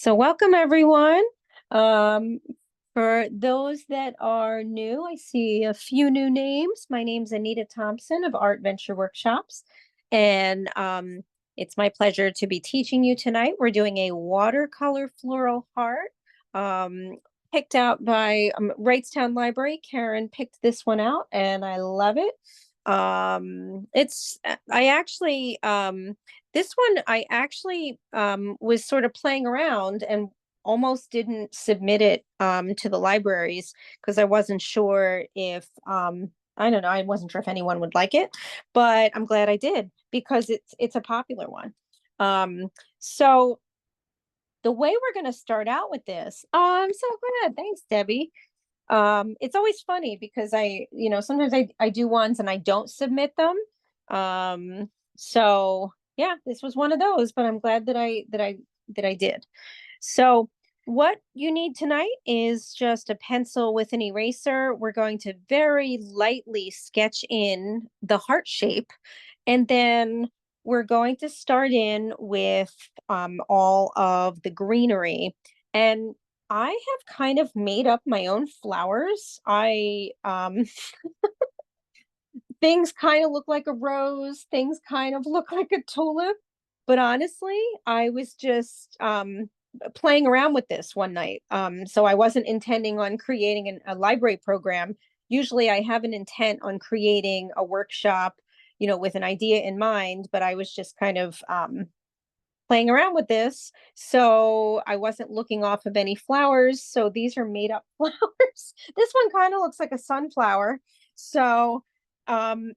So welcome everyone. Um, for those that are new, I see a few new names. My name's Anita Thompson of Art Venture Workshops, and it's my pleasure to be teaching you tonight. We're doing a watercolor floral heart, um, picked out by Wrightstown Library. Karen picked this one out, and I love it. I actually this one I actually was sort of playing around and almost didn't submit it to the libraries because I wasn't sure if I don't know, I wasn't sure if anyone would like it, but I'm glad I did because it's a popular one. So the way we're going to start out with this, oh, I'm so glad. Thanks, Debbie. It's always funny because sometimes I do ones and I don't submit them. So yeah, this was one of those, but I'm glad that I did. So what you need tonight is just a pencil with an eraser. We're going to very lightly sketch in the heart shape, and then we're going to start in with all of the greenery. And I have kind of made up my own flowers. I things kind of look like a rose, things kind of look like a tulip. But honestly, I was just playing around with this one night. So I wasn't intending on creating a library program. Usually I have an intent on creating a workshop, with an idea in mind, but I was just kind of playing around with this. So I wasn't looking off of any flowers. So these are made up flowers. This one kind of looks like a sunflower. So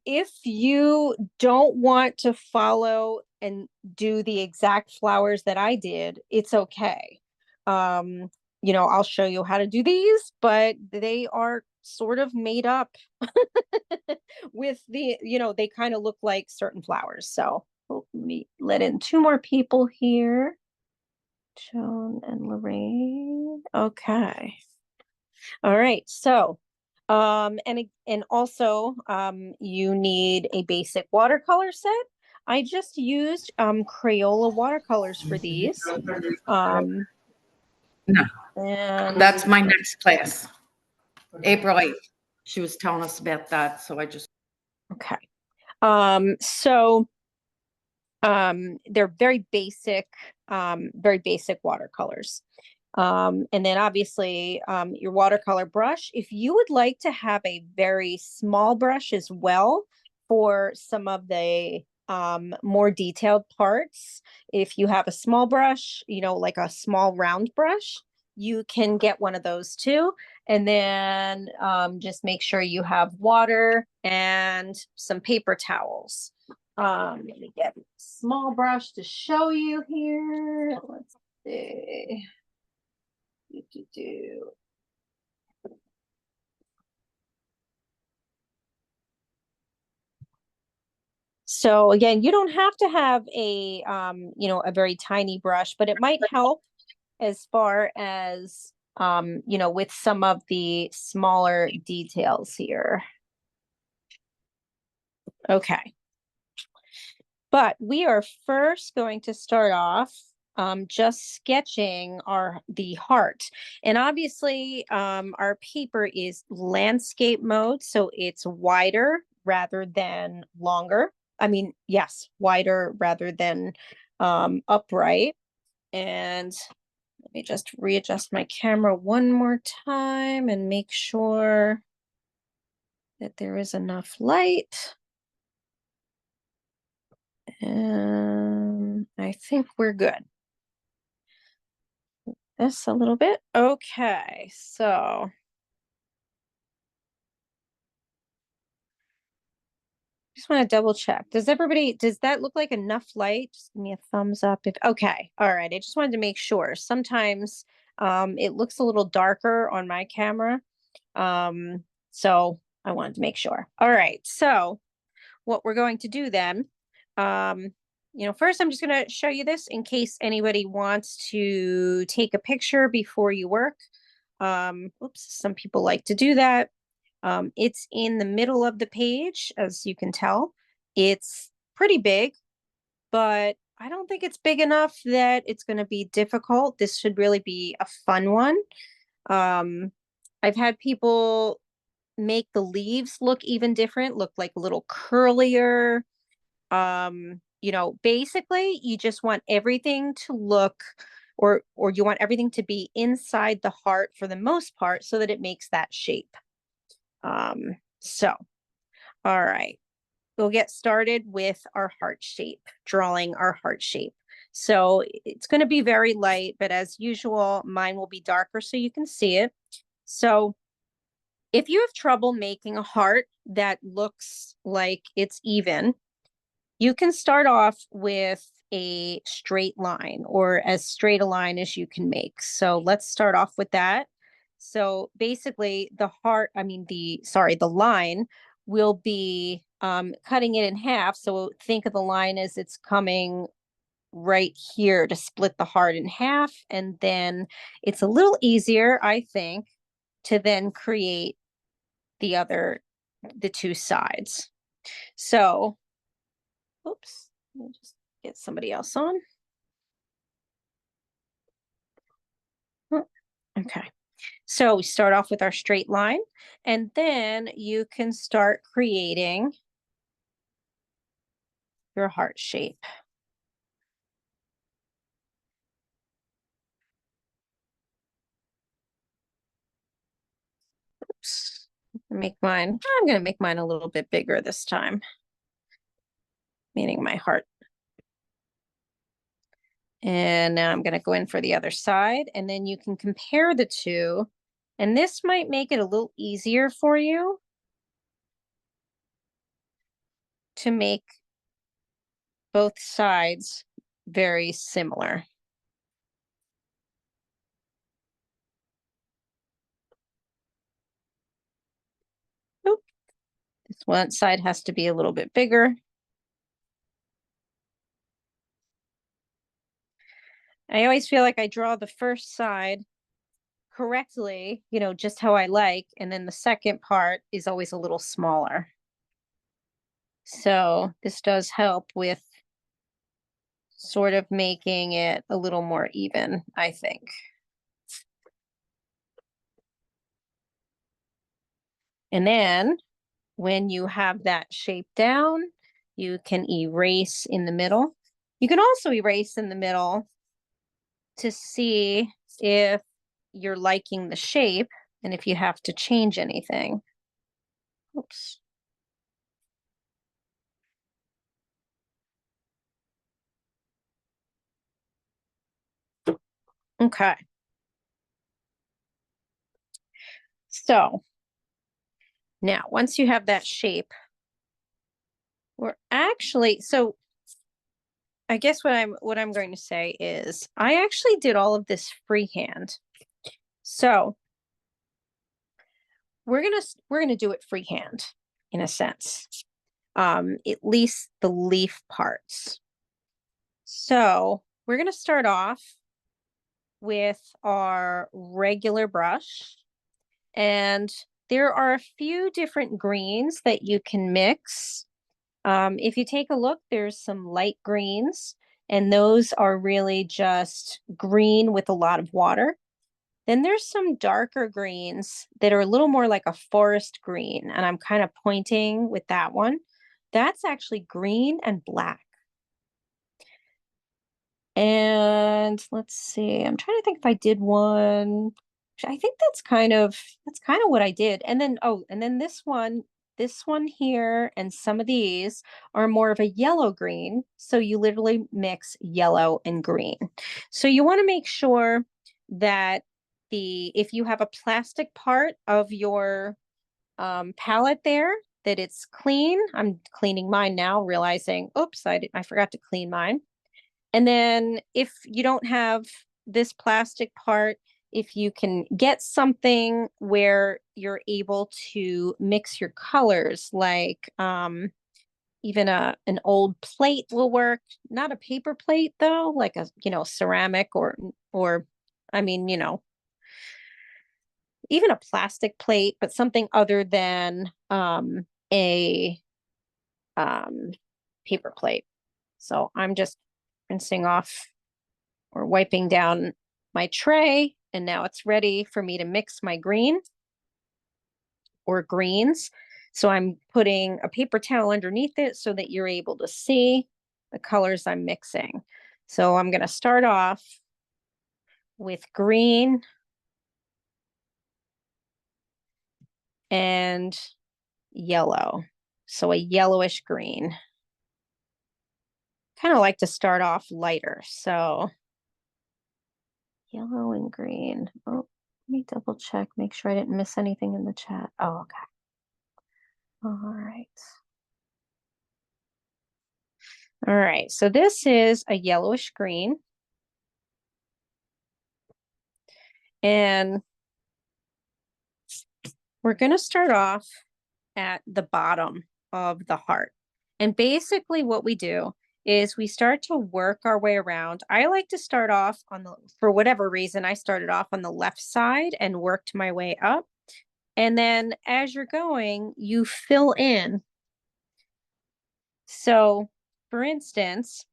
if you don't want to follow and do the exact flowers that I did, it's okay. I'll show you how to do these, but they are sort of made up with they kind of look like certain flowers. So let me let in two more people here. Joan and Lorraine. Okay. All right. So, and also, you need a basic watercolor set. I just used Crayola watercolors for these. No, And that's my next class, April 8th. She was telling us about that, so I just. okay. So they're very basic watercolors. And then obviously your watercolor brush. If you would like to have a very small brush as well for some of the more detailed parts, if you have a small brush, like a small round brush, you can get one of those too. And then just make sure you have water and some paper towels. Let me get a small brush to show you here. Let's see. Do. So again, you don't have to have a very tiny brush, but it might help as far as with some of the smaller details here. Okay. But we are first going to start off just sketching the heart. And obviously our paper is landscape mode, so it's wider rather than longer. I mean, yes, wider rather than upright. And let me just readjust my camera one more time and make sure that there is enough light. And I think we're good. This a little bit. Okay, so just want to double check. Does that look like enough light? Just give me a thumbs up if okay. All right. I just wanted to make sure. Sometimes it looks a little darker on my camera. So I wanted to make sure. All right. So what we're going to do then, first I'm just going to show you this in case anybody wants to take a picture before you work. Some people like to do that. It's in the middle of the page, as you can tell. It's pretty big, but I don't think it's big enough that it's going to be difficult. This should really be a fun one. Um, I've had people make the leaves look even different, look like a little curlier. Basically you just want everything to look or you want everything to be inside the heart for the most part so that it makes that shape. So, all right. We'll get started with our heart shape, drawing our heart shape. So it's going to be very light, but as usual, mine will be darker so you can see it. So if you have trouble making a heart that looks like it's even, you can start off with a straight line or as straight a line as you can make. So let's start off with that. So basically the heart, I mean the line will be cutting it in half. So think of the line as it's coming right here to split the heart in half. And then it's a little easier, I think, to then create the two sides. So, oops, let me just get somebody else on. Okay. So we start off with our straight line, and then you can start creating your heart shape. Oops. I'm going to make mine a little bit bigger this time, meaning my heart. And now I'm going to go in for the other side, and then you can compare the two. And this might make it a little easier for you to make both sides very similar. Oop. This one side has to be a little bit bigger. I always feel like I draw the first side correctly, just how I like, and then the second part is always a little smaller. So this does help with sort of making it a little more even, I think. And then when you have that shape down, you can erase in the middle. You can also erase in the middle to see if you're liking the shape and if you have to change anything. Oops. Okay. So now, once you have that shape, so I guess what I'm going to say is I actually did all of this freehand. So we're gonna do it freehand in a sense. At least the leaf parts. So we're gonna start off with our regular brush. And there are a few different greens that you can mix. If you take a look, there's some light greens, and those are really just green with a lot of water. Then there's some darker greens that are a little more like a forest green, and I'm kind of pointing with that one. That's actually green and black. And let's see, I'm trying to think if I did one. I think that's kind of what I did. And then this one here and some of these are more of a yellow green. So you literally mix yellow and green. So you want to make sure that if you have a plastic part of your palette there, that it's clean. I'm cleaning mine now, realizing, oops, I forgot to clean mine. And then if you don't have this plastic part, if you can get something where you're able to mix your colors, like even an old plate will work. Not a paper plate though, like a ceramic or I mean even a plastic plate, but something other than a um, paper plate. So I'm just rinsing off or wiping down my tray. And now it's ready for me to mix my green or greens. So I'm putting a paper towel underneath it so that you're able to see the colors I'm mixing. So I'm going to start off with green and yellow. So a yellowish green. Kind of like to start off lighter. So yellow and green. Oh, let me double check, make sure I didn't miss anything in the chat. Oh, okay. All right. All right. So this is a yellowish green. And we're going to start off at the bottom of the heart. And basically what we do is we start to work our way around. I like to start off on the, for whatever reason, I started off on the left side and worked my way up. And then as you're going, you fill in. So for instance,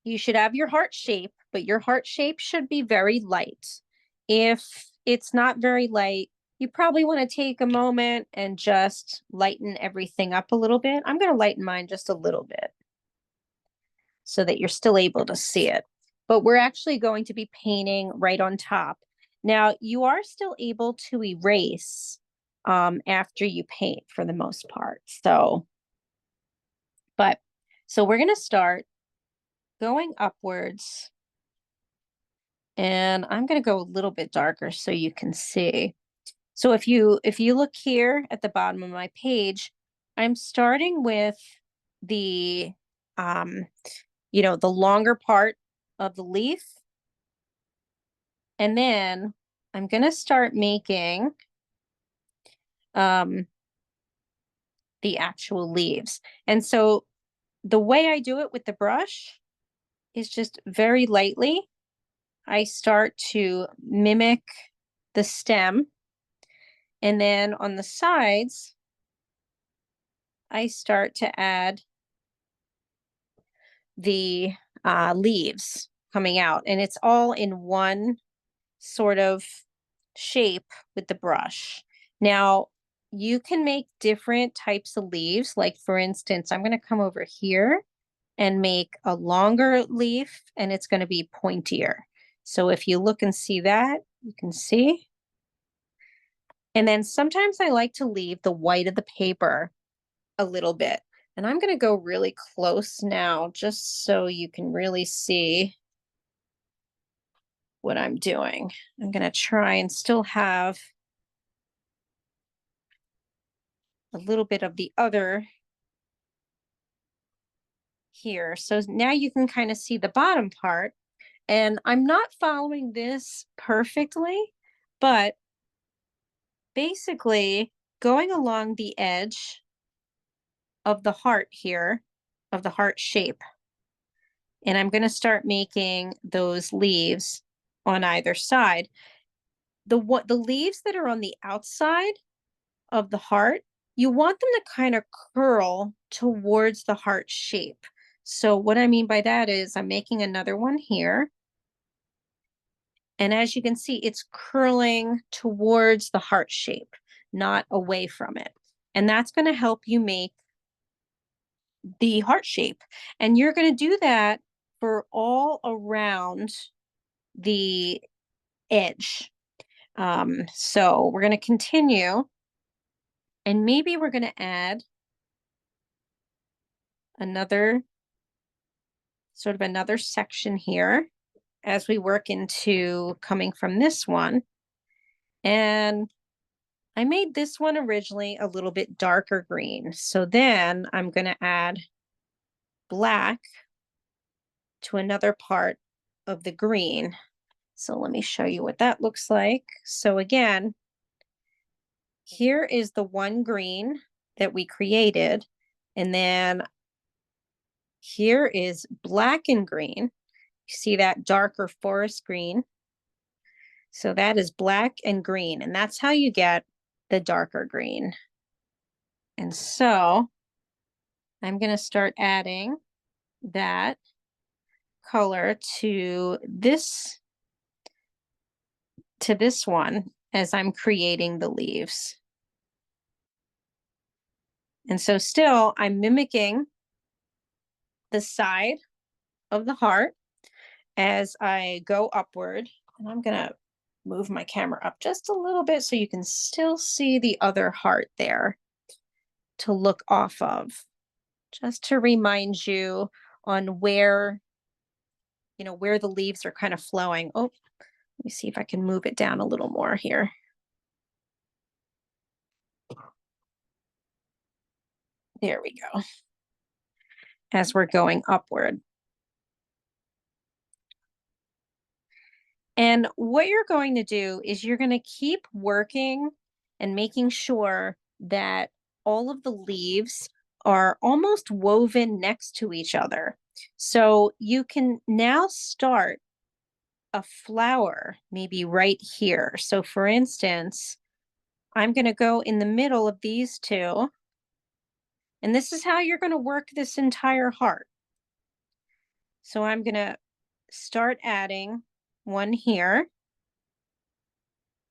you should have your heart shape, but your heart shape should be very light. If it's not very light, you probably want to take a moment and just lighten everything up a little bit. I'm going to lighten mine just a little bit so that you're still able to see it. But we're actually going to be painting right on top. Now, you are still able to erase after you paint for the most part. So we're going to start going upwards. And I'm going to go a little bit darker so you can see. So if you look here at the bottom of my page, I'm starting with the the longer part of the leaf. And then I'm going to start making the actual leaves. And so the way I do it with the brush is just very lightly. I start to mimic the stem. And then on the sides, I start to add the leaves coming out. And it's all in one sort of shape with the brush. Now, you can make different types of leaves. Like for instance, I'm going to come over here and make a longer leaf and it's going to be pointier. So if you look and see that, you can see. And then sometimes I like to leave the white of the paper a little bit. And I'm going to go really close now just so you can really see what I'm doing. I'm going to try and still have a little bit of the other here. So now you can kind of see the bottom part. And I'm not following this perfectly, but basically going along the edge of the heart here, of the heart shape. And I'm going to start making those leaves on either side. The leaves that are on the outside of the heart, you want them to kind of curl towards the heart shape. So what I mean by that is I'm making another one here. And as you can see, it's curling towards the heart shape, not away from it. And that's going to help you make the heart shape. And you're going to do that for all around the edge. So we're going to continue. And maybe we're going to add another section here as we work into coming from this one. And I made this one originally a little bit darker green. So then I'm going to add black to another part of the green. So let me show you what that looks like. So again, here is the one green that we created. And then here is black and green. You see that darker forest green. So that is black and green, and that's how you get the darker green. And so I'm going to start adding that color to this one as I'm creating the leaves. And so still I'm mimicking the side of the heart as I go upward. And I'm gonna move my camera up just a little bit so you can still see the other heart there to look off of, just to remind you on where, where the leaves are kind of flowing. Oh, let me see if I can move it down a little more here. There we go. As we're going upward. And what you're going to do is you're going to keep working and making sure that all of the leaves are almost woven next to each other. So you can now start a flower maybe right here. So for instance, I'm going to go in the middle of these two. And this is how you're going to work this entire heart. So I'm going to start adding one here.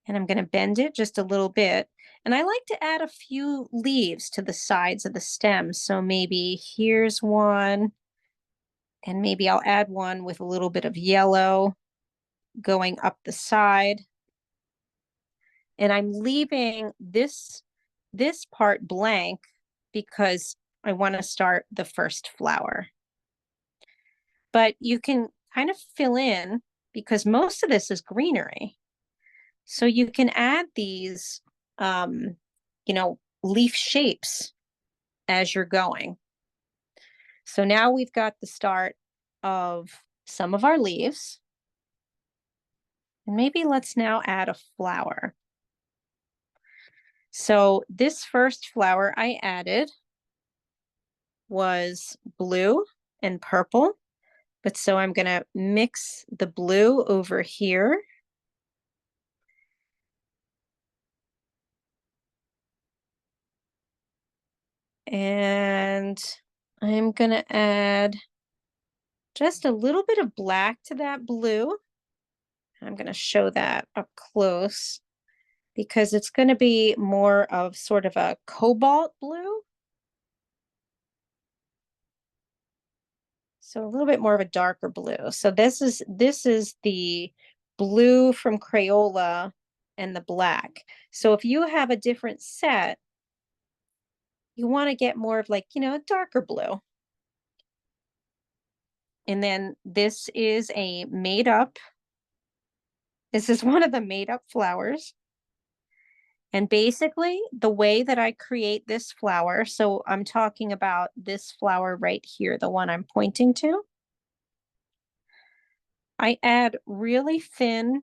And I'm going to bend it just a little bit. And I like to add a few leaves to the sides of the stem. So maybe here's one. And maybe I'll add one with a little bit of yellow going up the side. And I'm leaving this part blank because I want to start the first flower. But you can kind of fill in because most of this is greenery. So you can add these, leaf shapes as you're going. So now we've got the start of some of our leaves. And maybe let's now add a flower. So this first flower I added was blue and purple. But so I'm going to mix the blue over here. And I'm going to add just a little bit of black to that blue. I'm going to show that up close because it's going to be more of sort of a cobalt blue. So a little bit more of a darker blue. So this is the blue from Crayola and the black. So if you have a different set, you want to get more of like, a darker blue. And then this is this is one of the made up flowers. And basically the way that I create this flower, so I'm talking about this flower right here, the one I'm pointing to. I add really thin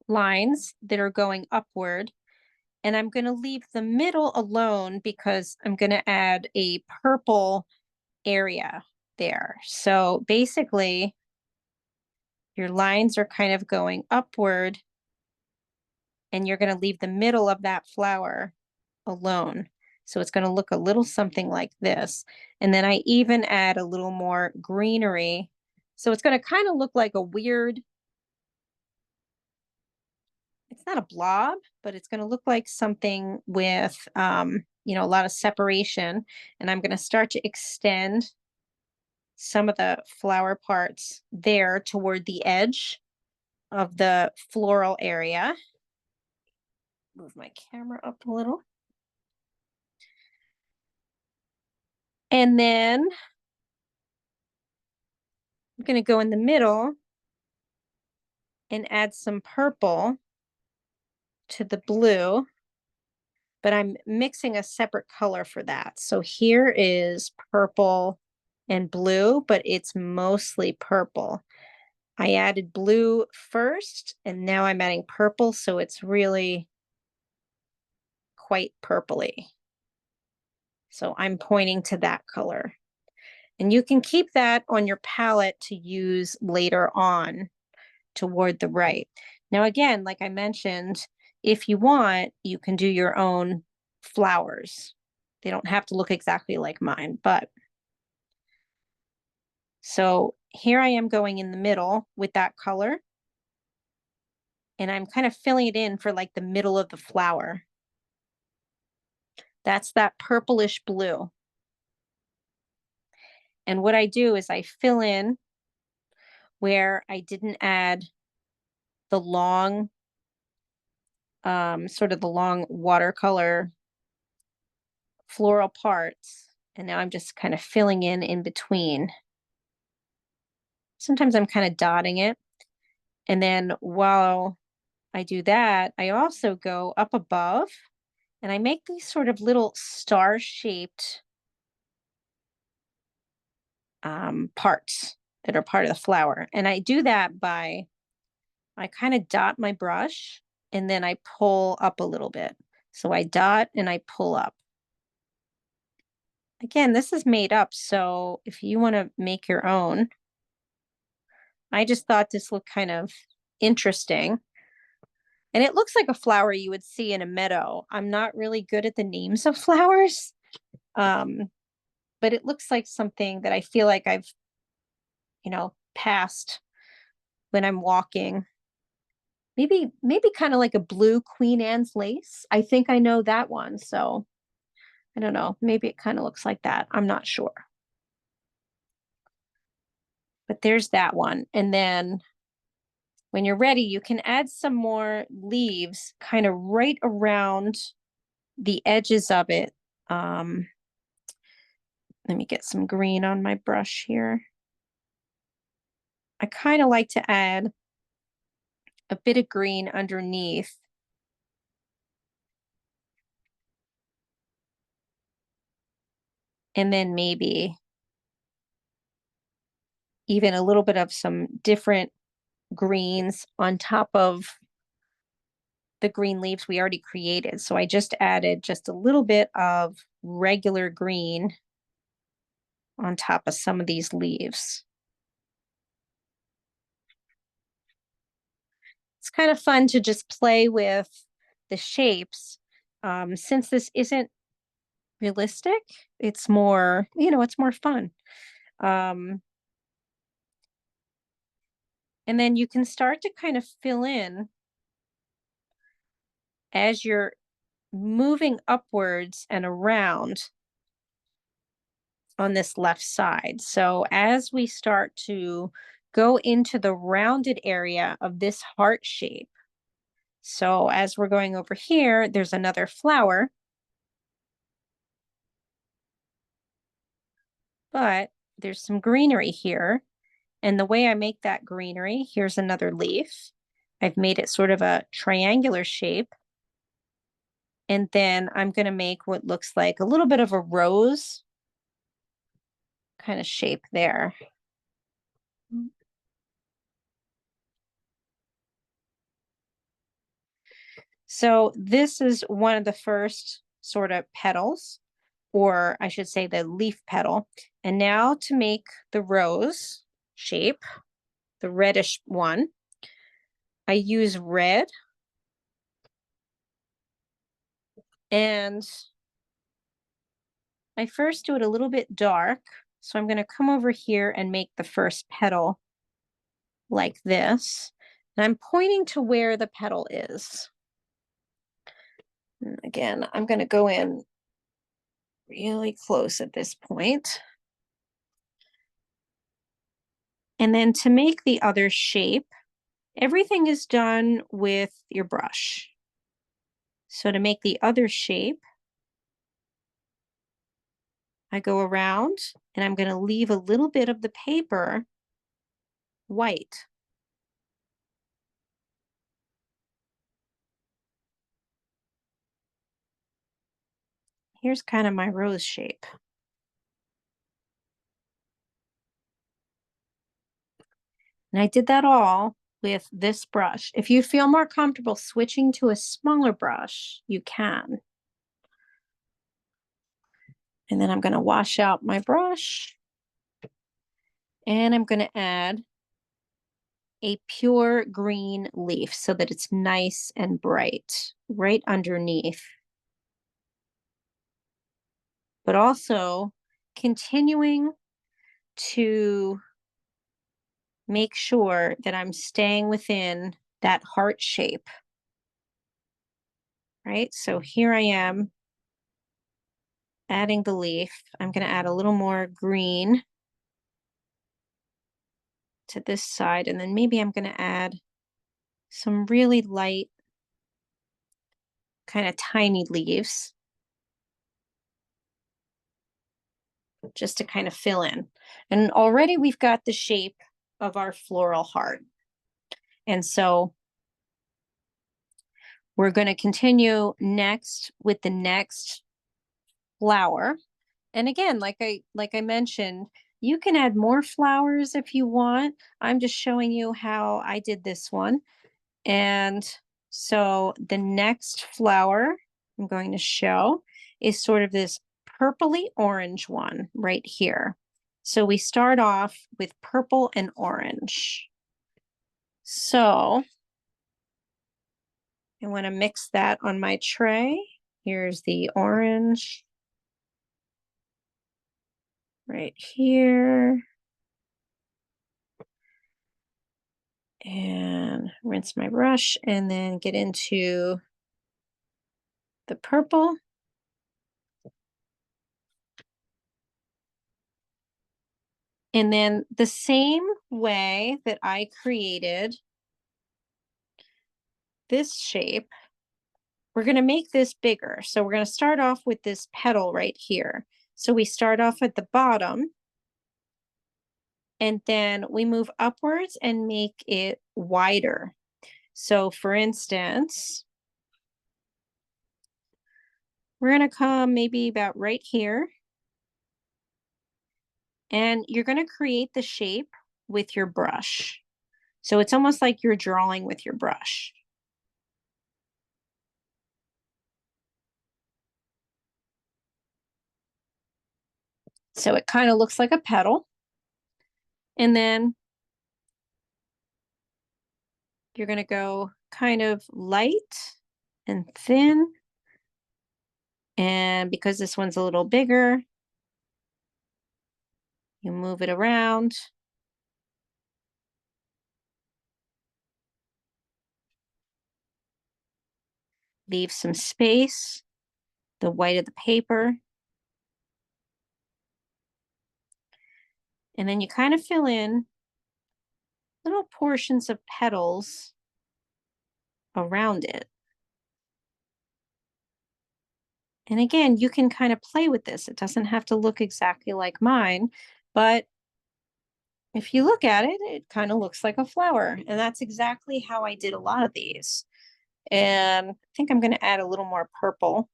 lines that are going upward, and I'm going to leave the middle alone because I'm going to add a purple area there. So basically, your lines are kind of going upward, and you're going to leave the middle of that flower alone. So it's going to look a little something like this. And then I even add a little more greenery. So it's going to kind of look like a weird, it's not a blob, but it's going to look like something with, a lot of separation. And I'm going to start to extend some of the flower parts there toward the edge of the floral area. Move my camera up a little. And then I'm going to go in the middle and add some purple to the blue, but I'm mixing a separate color for that. So here is purple and blue, but it's mostly purple. I added blue first, and now I'm adding purple, so it's really quite purpley. So I'm pointing to that color. And you can keep that on your palette to use later on toward the right. Now, again, like I mentioned, if you want, you can do your own flowers. They don't have to look exactly like mine, but So here I am going in the middle with that color, and I'm kind of filling it in for like the middle of the flower. That's that purplish blue. And what I do is I fill in where I didn't add the long, sort of the long watercolor floral parts. And now I'm just kind of filling in between. Sometimes I'm kind of dotting it. And then while I do that, I also go up above and I make these sort of little star-shaped parts that are part of the flower. And I do that by, I kind of dot my brush and then I pull up a little bit. So I dot and I pull up. Again, this is made up, so if you want to make your own, I just thought this looked kind of interesting. And it looks like a flower you would see in a meadow. I'm not really good at the names of flowers, but it looks like something that I feel like I've, passed when I'm walking. Maybe kind of like a blue Queen Anne's lace. I think I know that one, so I don't know. Maybe it kind of looks like that. I'm not sure. But there's that one. And then when you're ready, you can add some more leaves kind of right around the edges of it. Let me get some green on my brush here. I kind of like to add a bit of green underneath. And then maybe even a little bit of some different greens on top of the green leaves we already created. So I just added just a little bit of regular green on top of some of these leaves. It's kind of fun to just play with the shapes. Since this isn't realistic, it's more, it's more fun. And then you can start to kind of fill in as you're moving upwards and around on this left side. So as we start to go into the rounded area of this heart shape, so as we're going over here, there's another flower, but there's some greenery here. And the way I make that greenery, here's another leaf. I've made it sort of a triangular shape. And then I'm going to make what looks like a little bit of a rose kind of shape there. So this is one of the first sort of petals, or I should say the leaf petal. And now to make the rose shape, the reddish one, I use red and I first do it a little bit dark. So I'm going to come over here and make the first petal like this. And I'm pointing to where the petal is. And again, I'm going to go in really close at this point. And then to make the other shape, everything is done with your brush. So to make the other shape, I go around and I'm going to leave a little bit of the paper white. Here's kind of my rose shape. And I did that all with this brush. If you feel more comfortable switching to a smaller brush, you can. And then I'm going to wash out my brush. And I'm going to add a pure green leaf so that it's nice and bright right underneath. But also continuing to make sure that I'm staying within that heart shape, right? So here I am adding the leaf. I'm going to add a little more green to this side, and then maybe I'm going to add some really light, kind of tiny leaves just to kind of fill in. And already we've got the shape of our floral heart. And so we're going to continue next with the next flower. And again, like I mentioned, you can add more flowers if you want. I'm just showing you how I did this one. And so the next flower I'm going to show is sort of this purpley orange one right here. So we start off with purple and orange. So I want to mix that on my tray. Here's the orange right here. And rinse my brush and then get into the purple. And then the same way that I created this shape, we're going to make this bigger. So we're going to start off with this petal right here. So we start off at the bottom and then we move upwards and make it wider. So for instance, we're going to come maybe about right here. And you're going to create the shape with your brush. So it's almost like you're drawing with your brush. So it kind of looks like a petal. And then you're going to go kind of light and thin. And because this one's a little bigger, you move it around. Leave some space, the white of the paper. And then you kind of fill in little portions of petals around it. And again, you can kind of play with this. It doesn't have to look exactly like mine, but if you look at it, it kind of looks like a flower. And that's exactly how I did a lot of these. And I think I'm going to add a little more purple.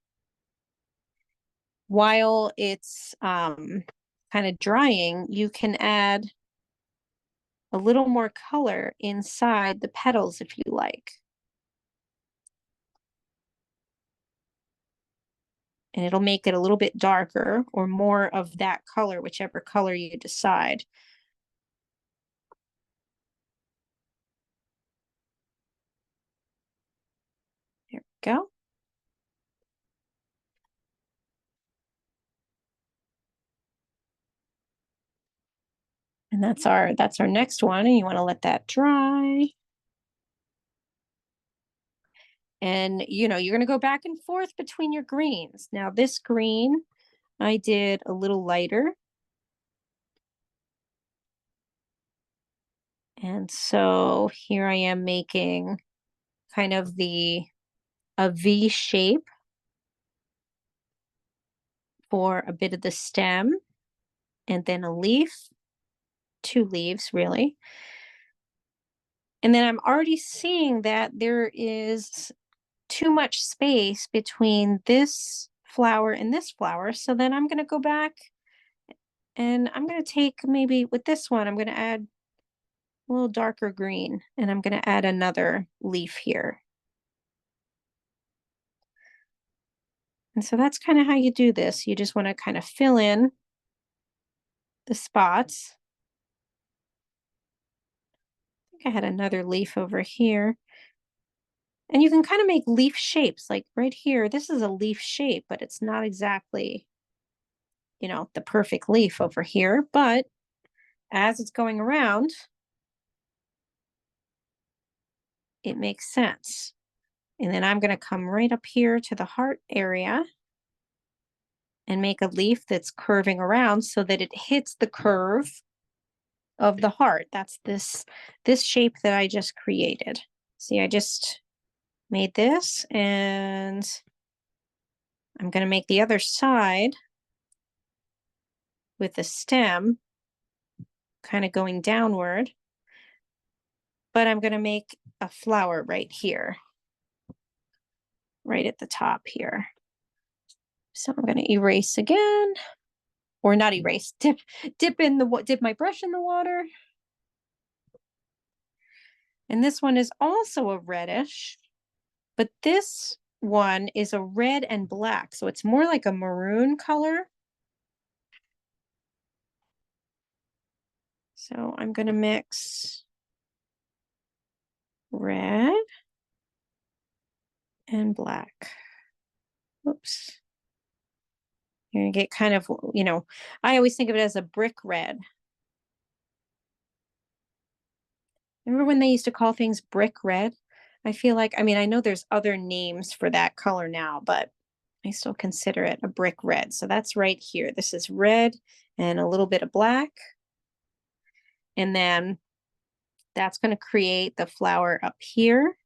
While it's kind of drying, you can add a little more color inside the petals if you like. And it'll make it a little bit darker or more of that color, whichever color you decide. There we go. And that's our next one. And you want to let that dry. And you're going to go back and forth between your greens. Now this green, I did a little lighter. And so here I am making kind of a V shape for a bit of the stem and then a leaf, 2 leaves really. And then I'm already seeing that there is too much space between this flower and this flower. So then I'm going to go back and I'm going to take maybe with this one, I'm going to add a little darker green and I'm going to add another leaf here. And so that's kind of how you do this. You just want to kind of fill in the spots. I think I had another leaf over here. And you can kind of make leaf shapes like right here. This is a leaf shape, but it's not exactly, the perfect leaf over here. But as it's going around, it makes sense. And then I'm going to come right up here to the heart area and make a leaf that's curving around so that it hits the curve of the heart. That's this shape that I just created. See, I just made this, and I'm going to make the other side with the stem kind of going downward, but I'm going to make a flower right here, right at the top here. So I'm going to erase again, or not erase, dip my brush in the water. And this one is also a reddish, but this one is a red and black, so it's more like a maroon color. So I'm going to mix red and black. Oops. You're going to get kind of, I always think of it as a brick red. Remember when they used to call things brick red? I feel like, I know there's other names for that color now, but I still consider it a brick red. So that's right here. This is red and a little bit of black. And then that's going to create the flower up here.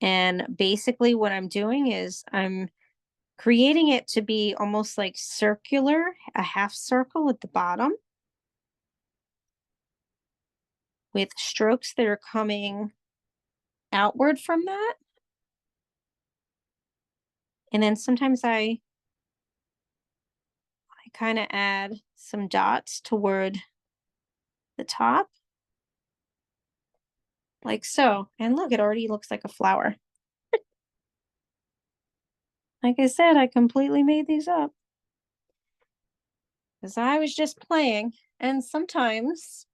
And basically what I'm doing is I'm creating it to be almost like circular, a half circle at the bottom, with strokes that are coming outward from that. And then sometimes I kind of add some dots toward the top, like so. And look, it already looks like a flower. Like I said, I completely made these up because I was just playing, and sometimes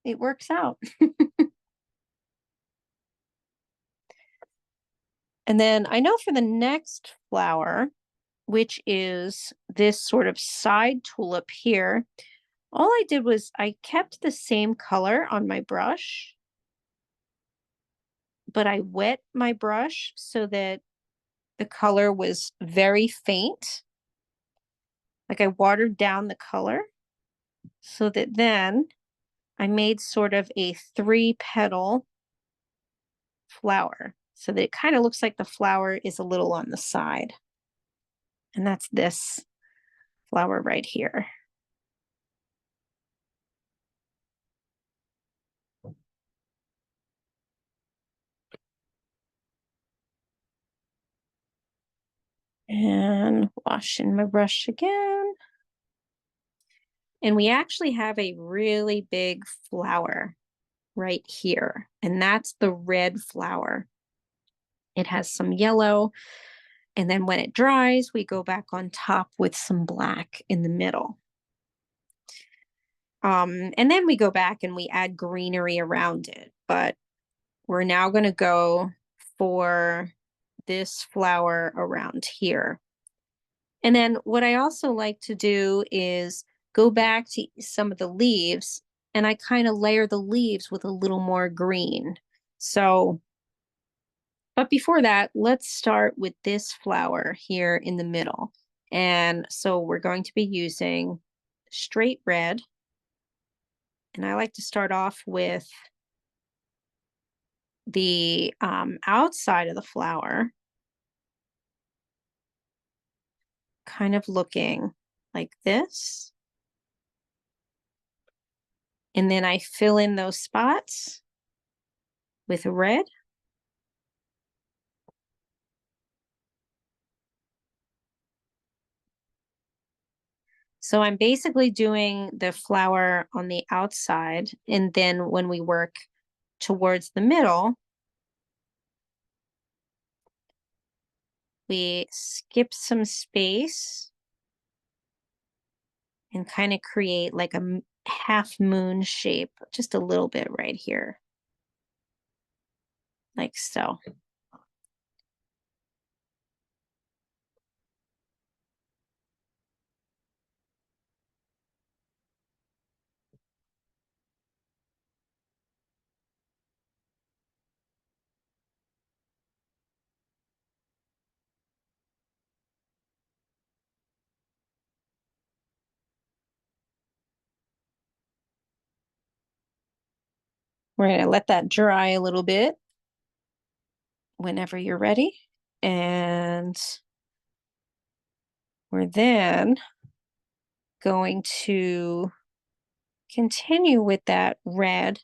it works out. And then I know for the next flower, which is this sort of side tulip here, all I did was I kept the same color on my brush, but I wet my brush so that the color was very faint. Like I watered down the color so that then I made sort of a 3-petal flower so that it kind of looks like the flower is a little on the side. And that's this flower right here. And wash in my brush again. And we actually have a really big flower right here. And that's the red flower. It has some yellow. And then when it dries, we go back on top with some black in the middle. And then we go back and we add greenery around it. But we're now going to go for this flower around here. And then what I also like to do is go back to some of the leaves, and I kind of layer the leaves with a little more green. So, but before that, let's start with this flower here in the middle. And so we're going to be using straight red. And I like to start off with the outside of the flower, kind of looking like this. And then I fill in those spots with red. So I'm basically doing the flower on the outside, and then when we work towards the middle, we skip some space and kind of create like a half moon shape, just a little bit right here, like so. We're going to let that dry a little bit whenever you're ready. And we're then going to continue with that red,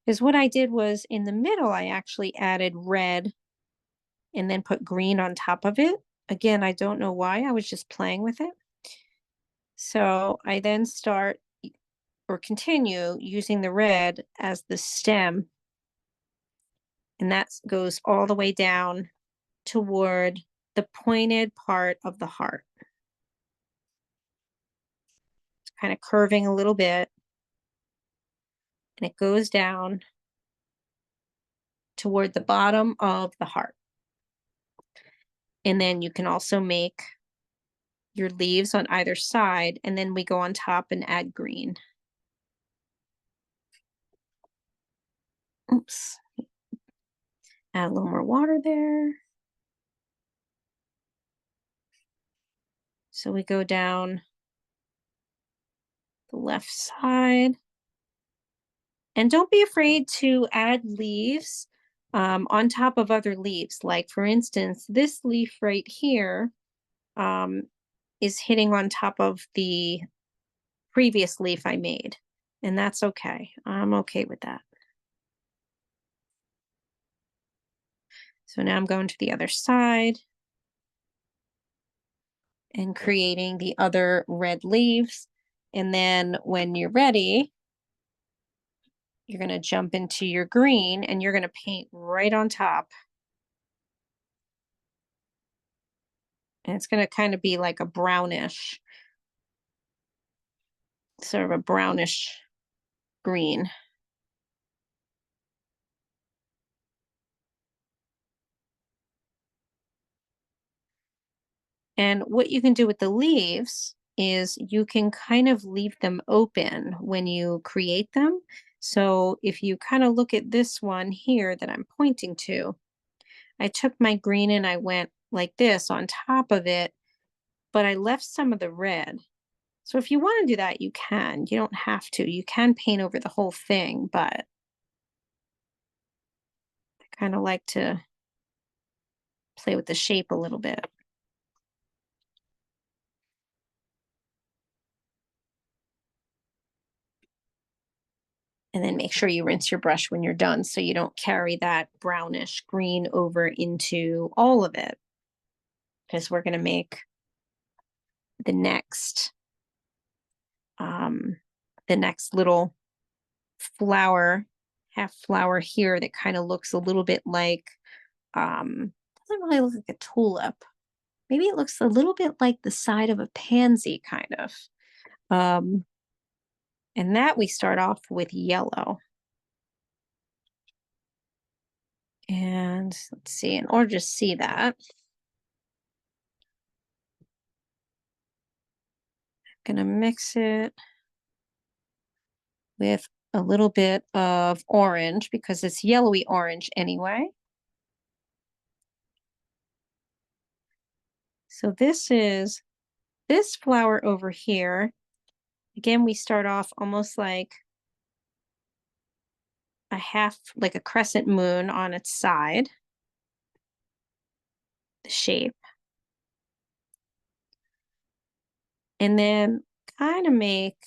because what I did was in the middle, I actually added red and then put green on top of it. Again, I don't know why, I was just playing with it. So I then start or continue using the red as the stem, and that goes all the way down toward the pointed part of the heart. It's kind of curving a little bit, and it goes down toward the bottom of the heart. And then you can also make your leaves on either side, and then we go on top and add green. Oops. Add a little more water there. So we go down the left side. And don't be afraid to add leaves on top of other leaves. Like for instance, this leaf right here um, is hitting on top of the previous leaf I made. And that's okay. I'm okay with that. So now I'm going to the other side and creating the other red leaves. And then when you're ready, you're going to jump into your green and you're going to paint right on top. And it's going to kind of be like a brownish, sort of a brownish green. And what you can do with the leaves is you can kind of leave them open when you create them. So if you kind of look at this one here that I'm pointing to, I took my green and I went like this on top of it, but I left some of the red. So if you want to do that, you can. You don't have to. You can paint over the whole thing, but I kind of like to play with the shape a little bit. And then make sure you rinse your brush when you're done so you don't carry that brownish green over into all of it. Because we're going to make the next little flower, half flower here that kind of looks a little bit like doesn't really look like a tulip. Maybe it looks a little bit like the side of a pansy, kind of. And that we start off with yellow. And let's see, in order to see that, I'm going to mix it with a little bit of orange because it's yellowy orange anyway. So this is this flower over here. Again, we start off almost like a half, like a crescent moon on its side, the shape. And then kind of make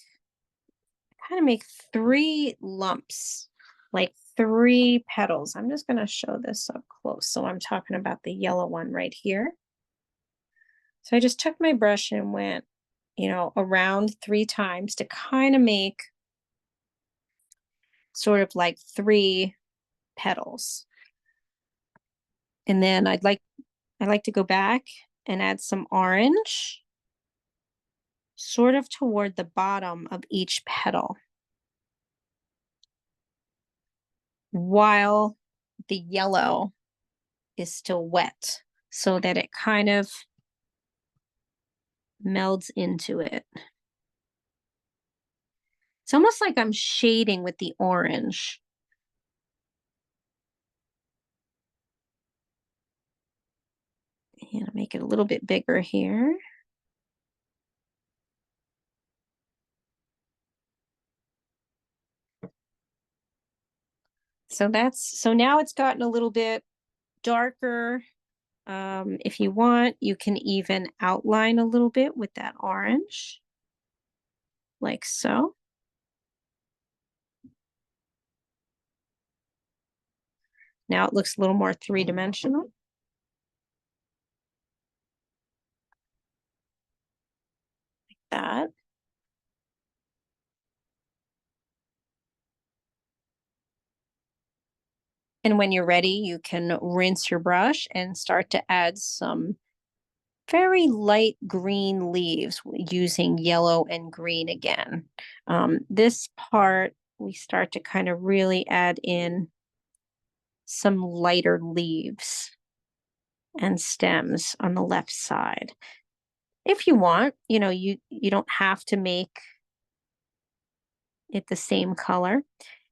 three lumps, like three petals. I'm just going to show this up close. So I'm talking about the yellow one right here. So I just took my brush and went, around 3 times to kind of make sort of like 3 petals. And then I like to go back and add some orange sort of toward the bottom of each petal while the yellow is still wet so that it kind of melds into it. It's almost like I'm shading with the orange. And make it a little bit bigger here. So now it's gotten a little bit darker. If you want, you can even outline a little bit with that orange, like so. Now it looks a little more three-dimensional. Like that. And when you're ready, you can rinse your brush and start to add some very light green leaves using yellow and green again. This part, we start to kind of really add in some lighter leaves and stems on the left side. If you want, you don't have to make it the same color.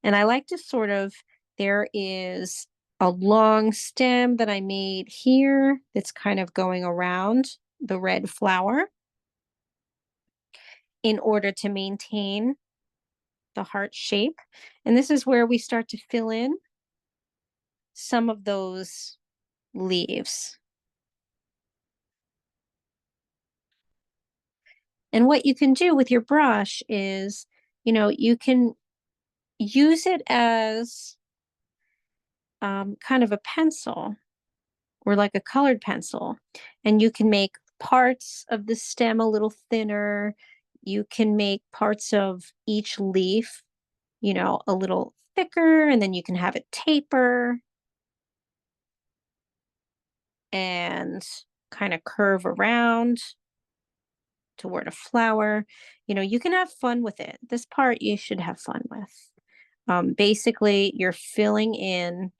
And I like to sort of, there is a long stem that I made here that's kind of going around the red flower in order to maintain the heart shape. And this is where we start to fill in some of those leaves. And what you can do with your brush is, you can use it as kind of a pencil or like a colored pencil. And you can make parts of the stem a little thinner. You can make parts of each leaf, a little thicker, and then you can have it taper and kind of curve around toward a flower. You can have fun with it. This part you should have fun with. Basically, you're filling in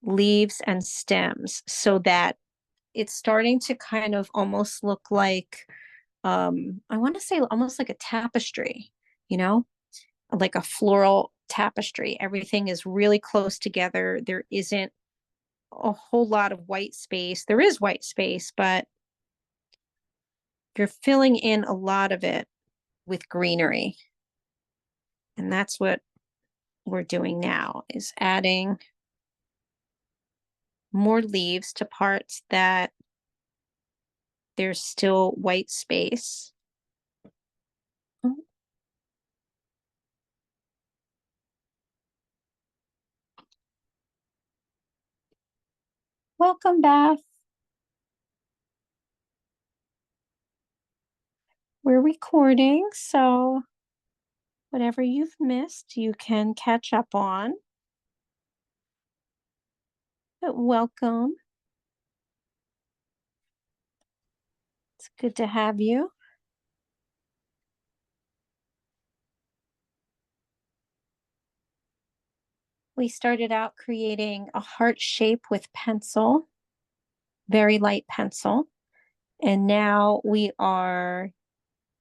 leaves and stems so that it's starting to kind of almost look like, I want to say almost like a tapestry, you know, like a floral tapestry. Everything is really close together. There isn't a whole lot of white space. There is white space, but you're filling in a lot of it with greenery. And that's what we're doing now, is adding more leaves to parts that there's still white space. Welcome, Beth. We're recording, so whatever you've missed, you can catch up on. But welcome. It's good to have you. We started out creating a heart shape with pencil, very light pencil. And now we are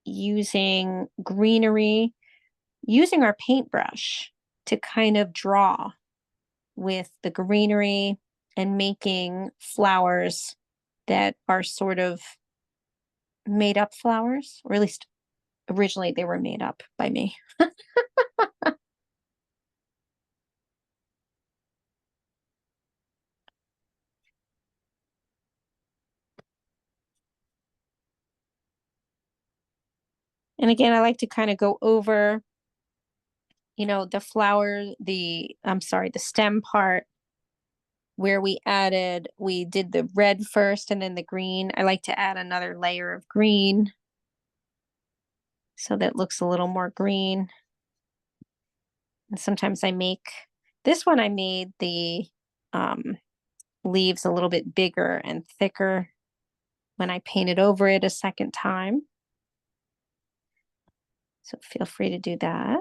using greenery, using our paintbrush to kind of draw with the greenery and making flowers that are sort of made up flowers, or at least originally they were made up by me. And again, I like to kind of go over, the flower, I'm sorry, the stem part where we did the red first and then the green. I like to add another layer of green so that looks a little more green. And sometimes this one I made the leaves a little bit bigger and thicker when I painted over it a second time. So feel free to do that.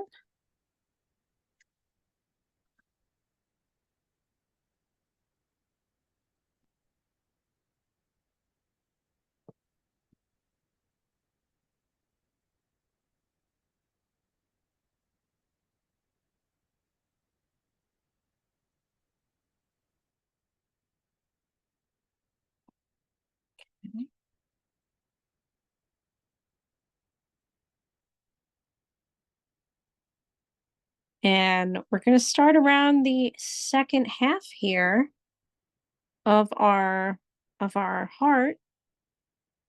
then we're going to start around the second half here of our heart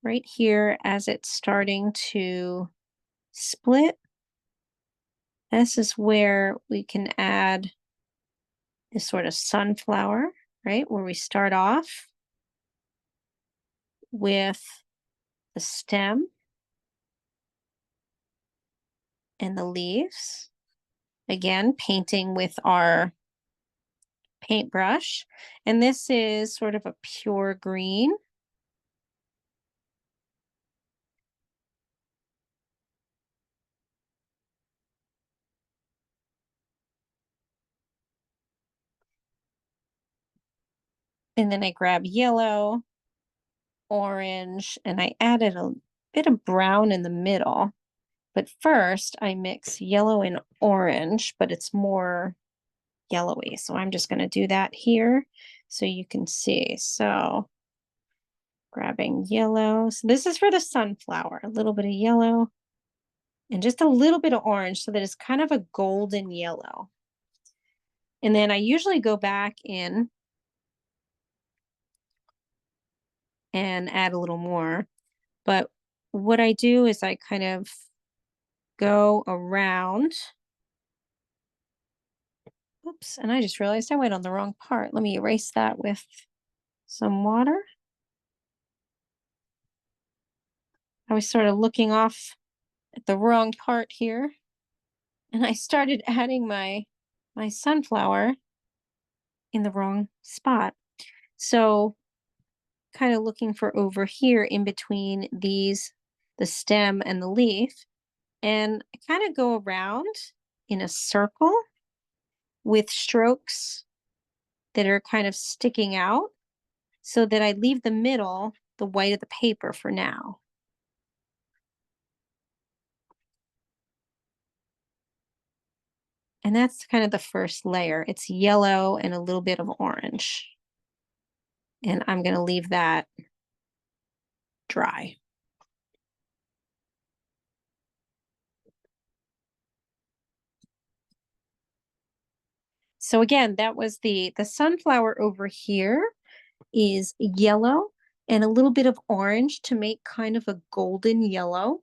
right here as it's starting to split. This is where we can add this sort of sunflower, right? Where we start off with the stem and the leaves. Again, painting with our paintbrush. And this is sort of a pure green. And then I grab yellow, orange, and I added a bit of brown in the middle. But first I mix yellow and orange, but it's more yellowy. So I'm just going to do that here so you can see. So grabbing yellow. So this is for the sunflower, a little bit of yellow and just a little bit of orange so that it's kind of a golden yellow. And then I usually go back in and add a little more. But what I do is I kind of go around. Oops, and I just realized I went on the wrong part. Let me erase that with some water. I was sort of looking off at the wrong part here. And I started adding my sunflower in the wrong spot. So kind of looking for over here in between these, the stem and the leaf. And I kind of go around in a circle with strokes that are kind of sticking out so that I leave the middle, the white of the paper for now. And that's kind of the first layer. It's yellow and a little bit of orange. And I'm going to leave that dry. So again, that was the sunflower over here is yellow and a little bit of orange to make kind of a golden yellow.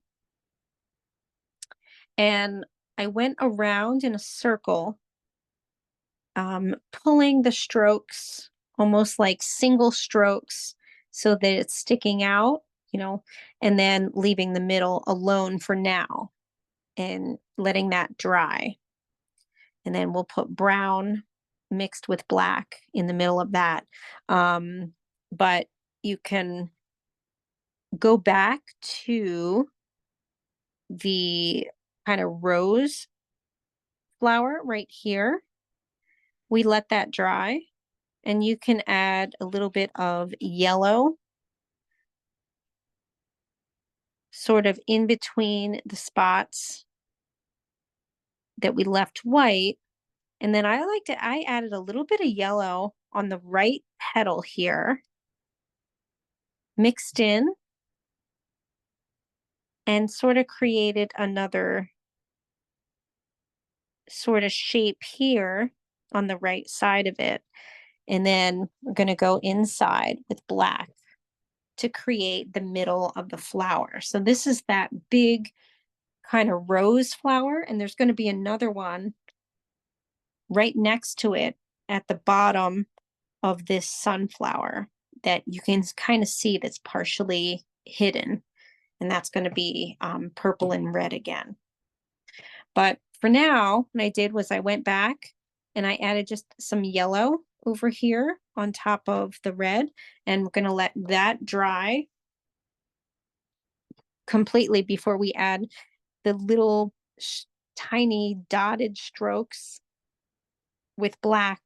And I went around in a circle, pulling the strokes almost like single strokes so that it's sticking out, and then leaving the middle alone for now and letting that dry. And then we'll put brown mixed with black in the middle of that. But you can go back to the kind of rose flower right here. We let that dry, and you can add a little bit of yellow sort of in between the spots that we left white. And then I added a little bit of yellow on the right petal here, mixed in, and sort of created another sort of shape here on the right side of it. And then we're going to go inside with black to create the middle of the flower. So this is that big kind of rose flower, and there's going to be another one right next to it at the bottom of this sunflower that you can kind of see that's partially hidden. And that's going to be purple and red again. But for now, what I did was I went back and I added just some yellow over here on top of the red, and we're going to let that dry completely before we add the little tiny dotted strokes with black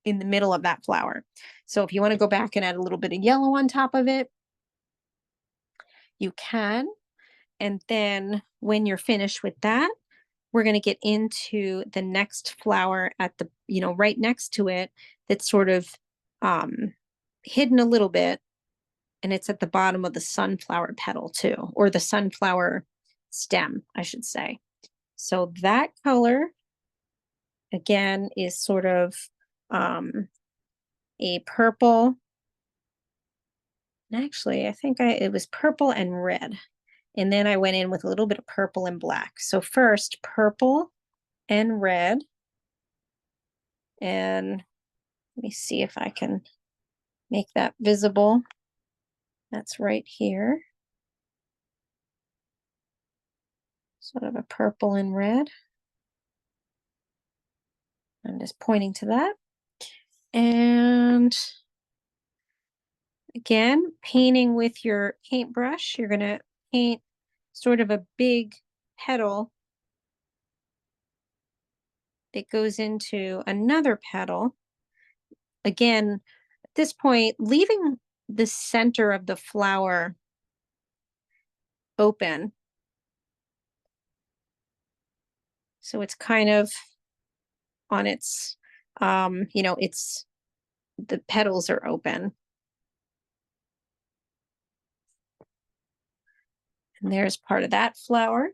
in the middle of that flower. So if you want to go back and add a little bit of yellow on top of it, you can. And then when you're finished with that, we're going to get into the next flower at the, right next to it that's sort of hidden a little bit. And it's at the bottom of the sunflower petal too, or the sunflower stem, I should say. So that color again, is sort of a purple. Actually, I think it was purple and red. And then I went in with a little bit of purple and black. So first, purple and red. And let me see if I can make that visible. That's right here. Sort of a purple and red. I'm just pointing to that. And again, painting with your paintbrush, you're going to paint sort of a big petal that goes into another petal. Again, at this point, leaving the center of the flower open. So it's kind of on its, it's, the petals are open. And there's part of that flower.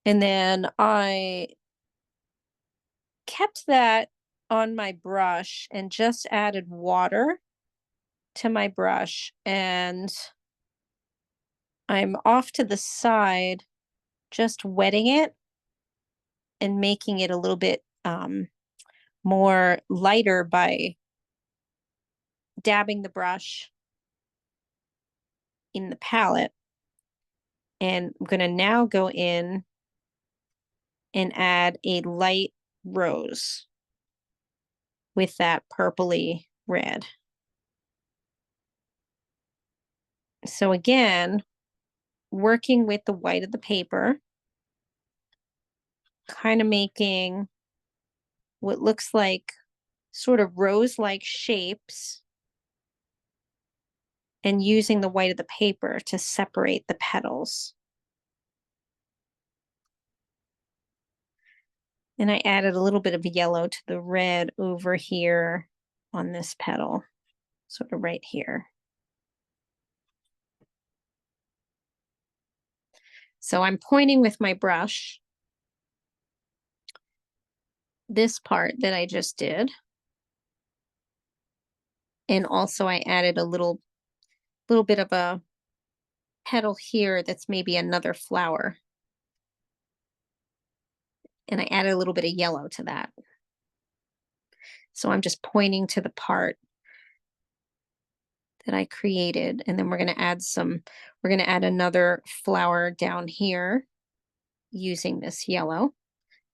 And then I kept that on my brush and just added water to my brush, and I'm off to the side just wetting it and making it a little bit more lighter by dabbing the brush in the palette. And I'm going to now go in and add a light rose with that purpley red. So again, working with the white of the paper, kind of making what looks like sort of rose-like shapes and using the white of the paper to separate the petals. And I added a little bit of yellow to the red over here on this petal, sort of right here. So I'm pointing with my brush this part that I just did. And also I added a little bit of a petal here that's maybe another flower. And I added a little bit of yellow to that. So I'm just pointing to the part that I created. And then we're going to add another flower down here using this yellow.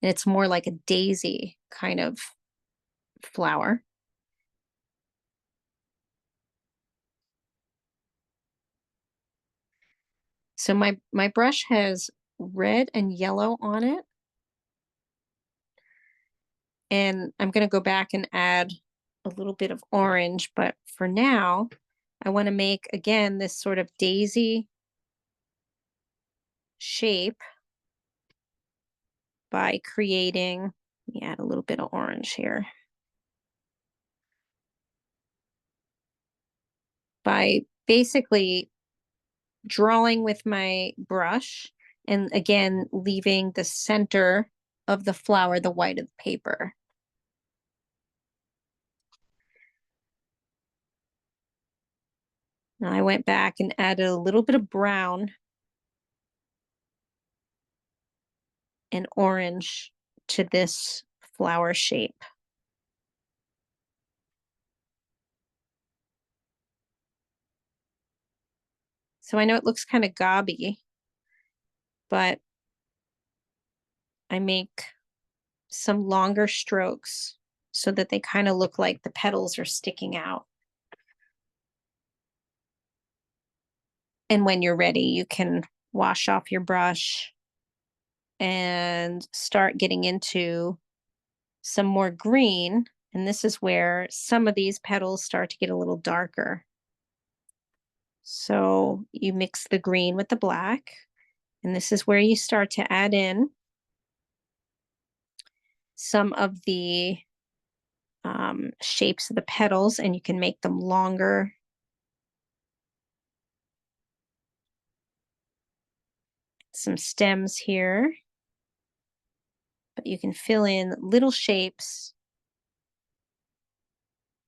And it's more like a daisy kind of flower. So my brush has red and yellow on it. And I'm going to go back and add a little bit of orange, but for now, I want to make, again, this sort of daisy shape by creating, let me add a little bit of orange here. By basically drawing with my brush and again, leaving the center of the flower, the white of the paper. Now I went back and added a little bit of brown and orange to this flower shape. So I know it looks kind of gobby, but I make some longer strokes so that they kind of look like the petals are sticking out. And when you're ready, you can wash off your brush and start getting into some more green. And this is where some of these petals start to get a little darker. So you mix the green with the black, and this is where you start to add in some of the shapes of the petals, and you can make them longer. some stems here, but you can fill in little shapes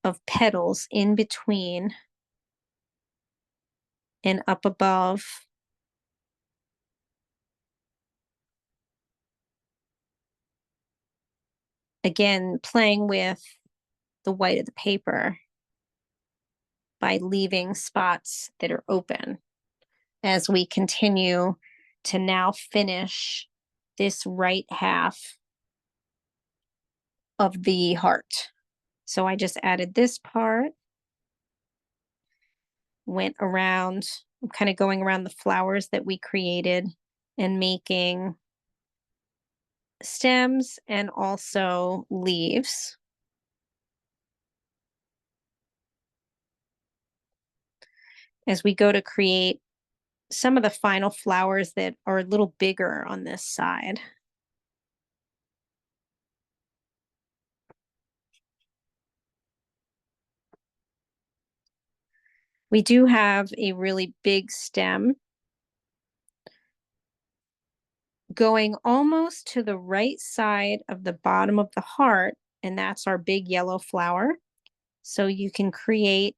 of petals in between and up above. Again, playing with the white of the paper by leaving spots that are open as we continue to now finish this right half of the heart. So I just added this part, went around, I'm kind of going around the flowers that we created and making stems and also leaves. As we go to create some of the final flowers that are a little bigger on this side. We do have a really big stem going almost to the right side of the bottom of the heart, and that's our big yellow flower. So you can create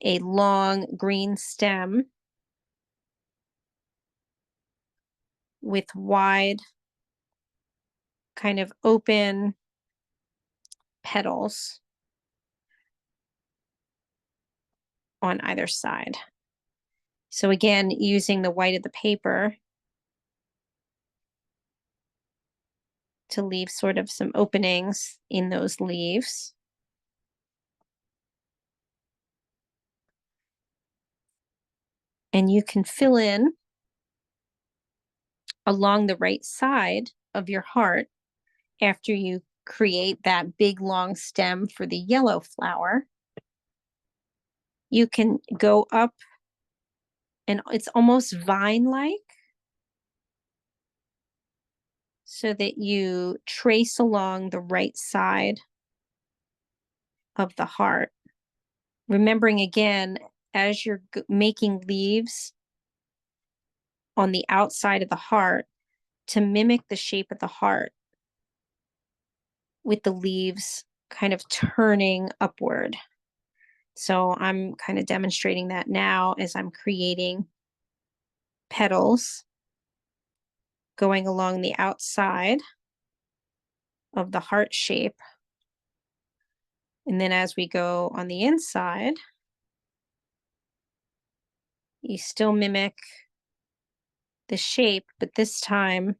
a long green stem with wide, kind of open petals on either side. So again, using the white of the paper to leave sort of some openings in those leaves. And you can fill in along the right side of your heart after you create that big long stem for the yellow flower. You can go up and it's almost vine-like so that you trace along the right side of the heart. Remembering again, as you're making leaves on the outside of the heart, to mimic the shape of the heart with the leaves kind of turning upward. So I'm kind of demonstrating that now as I'm creating petals going along the outside of the heart shape. And then as we go on the inside, you still mimic the shape, but this time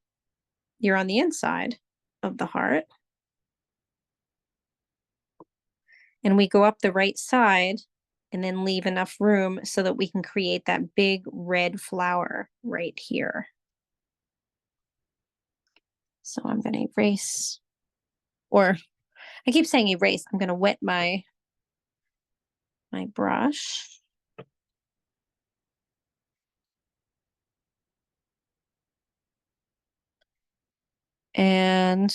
you're on the inside of the heart. And we go up the right side and then leave enough room so that we can create that big red flower right here. So I'm going to erase, or I keep saying erase, I'm going to wet my brush. And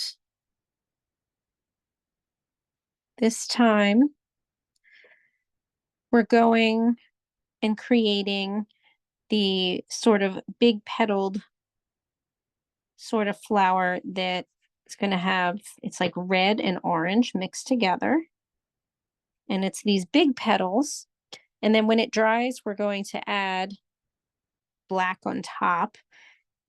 this time we're going and creating the sort of big petaled sort of flower that it's going to have, it's like red and orange mixed together. And it's these big petals. And then when it dries, we're going to add black on top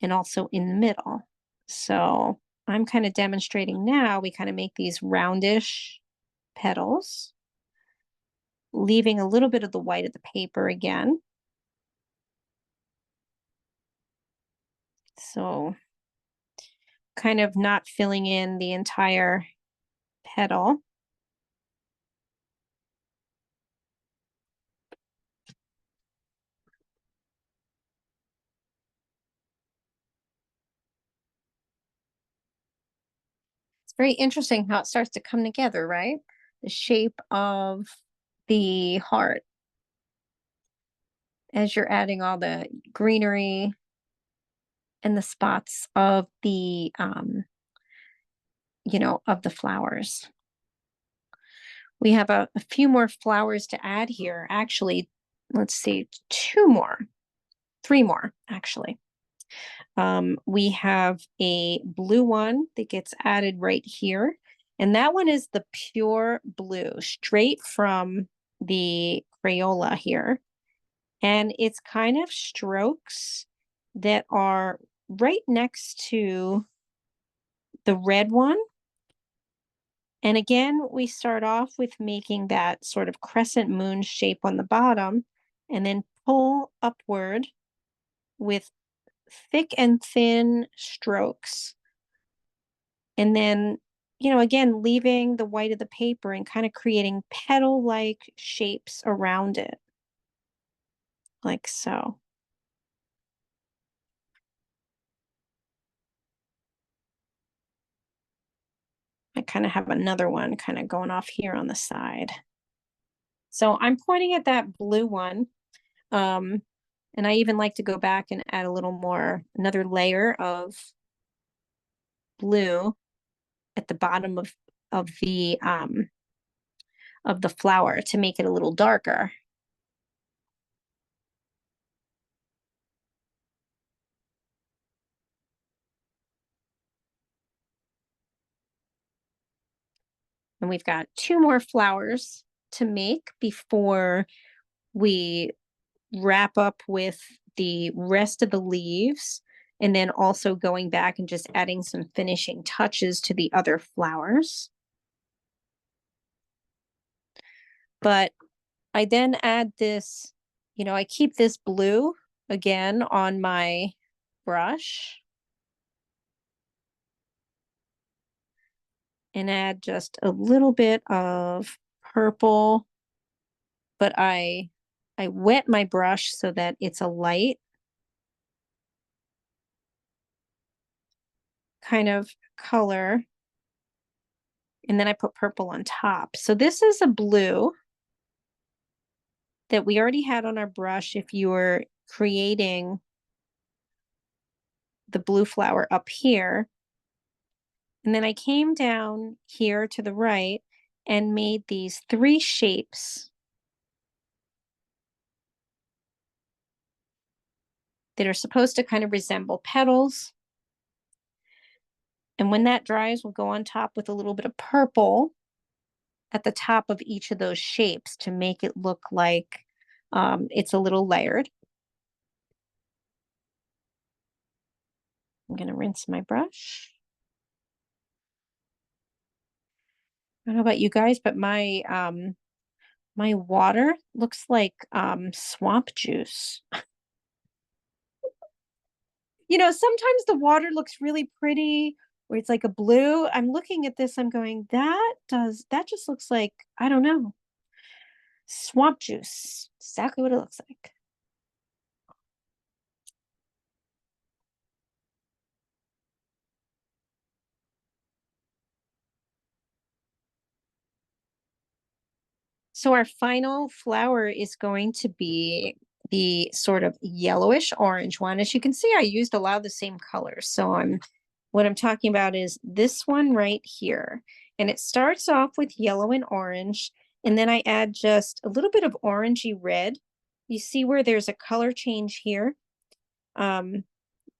and also in the middle. So I'm kind of demonstrating now, we kind of make these roundish petals, leaving a little bit of the white of the paper again. So kind of not filling in the entire petal. It's very interesting how it starts to come together, right? The shape of the heart as you're adding all the greenery and the spots of the of the flowers. We have a few more flowers to add here. Actually, let's see, three more actually. We have a blue one that gets added right here. And that one is the pure blue, straight from the Crayola here. And it's kind of strokes that are right next to the red one. And again, we start off with making that sort of crescent moon shape on the bottom and then pull upward with thick and thin strokes. And then, again, leaving the white of the paper and kind of creating petal-like shapes around it, like so. I kind of have another one kind of going off here on the side. So I'm pointing at that blue one. And I even like to go back and add a little more, another layer of blue at the bottom of the flower to make it a little darker. And we've got two more flowers to make before we wrap up with the rest of the leaves, and then also going back and just adding some finishing touches to the other flowers. But I then add this, I keep this blue again on my brush and add just a little bit of purple, but I wet my brush so that it's a light kind of color. And then I put purple on top. So this is a blue that we already had on our brush if you were creating the blue flower up here. And then I came down here to the right and made these three shapes that are supposed to kind of resemble petals. And when that dries, we'll go on top with a little bit of purple at the top of each of those shapes to make it look like it's a little layered. I'm going to rinse my brush. I don't know about you guys, but my water looks like swamp juice. Sometimes the water looks really pretty, where it's like a blue. I'm looking at this, I'm going, that just looks like, I don't know, swamp juice. Exactly what it looks like. So our final flower is going to be the sort of yellowish orange one. As you can see, I used a lot of the same colors. So what I'm talking about is this one right here. And it starts off with yellow and orange. And then I add just a little bit of orangey red. You see where there's a color change here.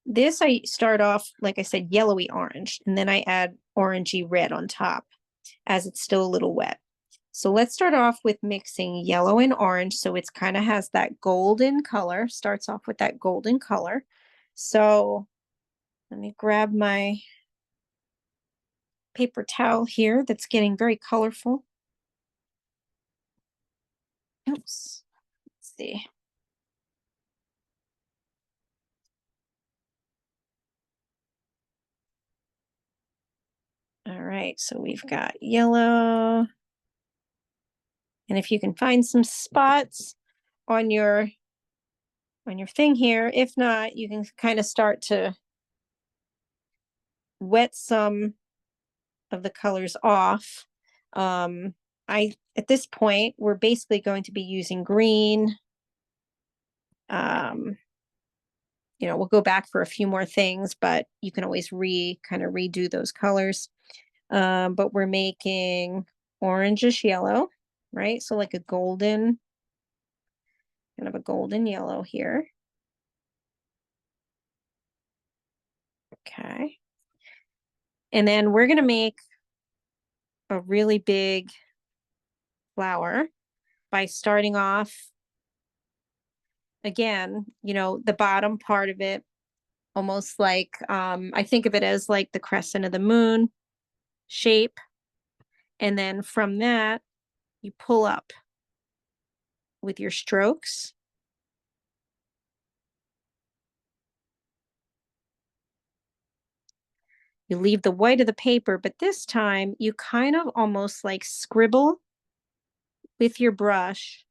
This I start off, like I said, yellowy orange, and then I add orangey red on top as it's still a little wet. So let's start off with mixing yellow and orange. So it's kind of has that golden color, starts off with that golden color. So let me grab my paper towel here that's getting very colorful. Oops, let's see. All right, so we've got yellow. And if you can find some spots on your thing here, if not, you can kind of start to wet some of the colors off. At this point, we're basically going to be using green. We'll go back for a few more things, but you can always kind of redo those colors. But we're making orangish yellow, right? So like a golden, kind of a golden yellow here. Okay. And then we're going to make a really big flower by starting off again, the bottom part of it, almost like I think of it as like the crescent of the moon shape. And then from that, you pull up with your strokes. You leave the white of the paper, but this time you kind of almost like scribble with your brush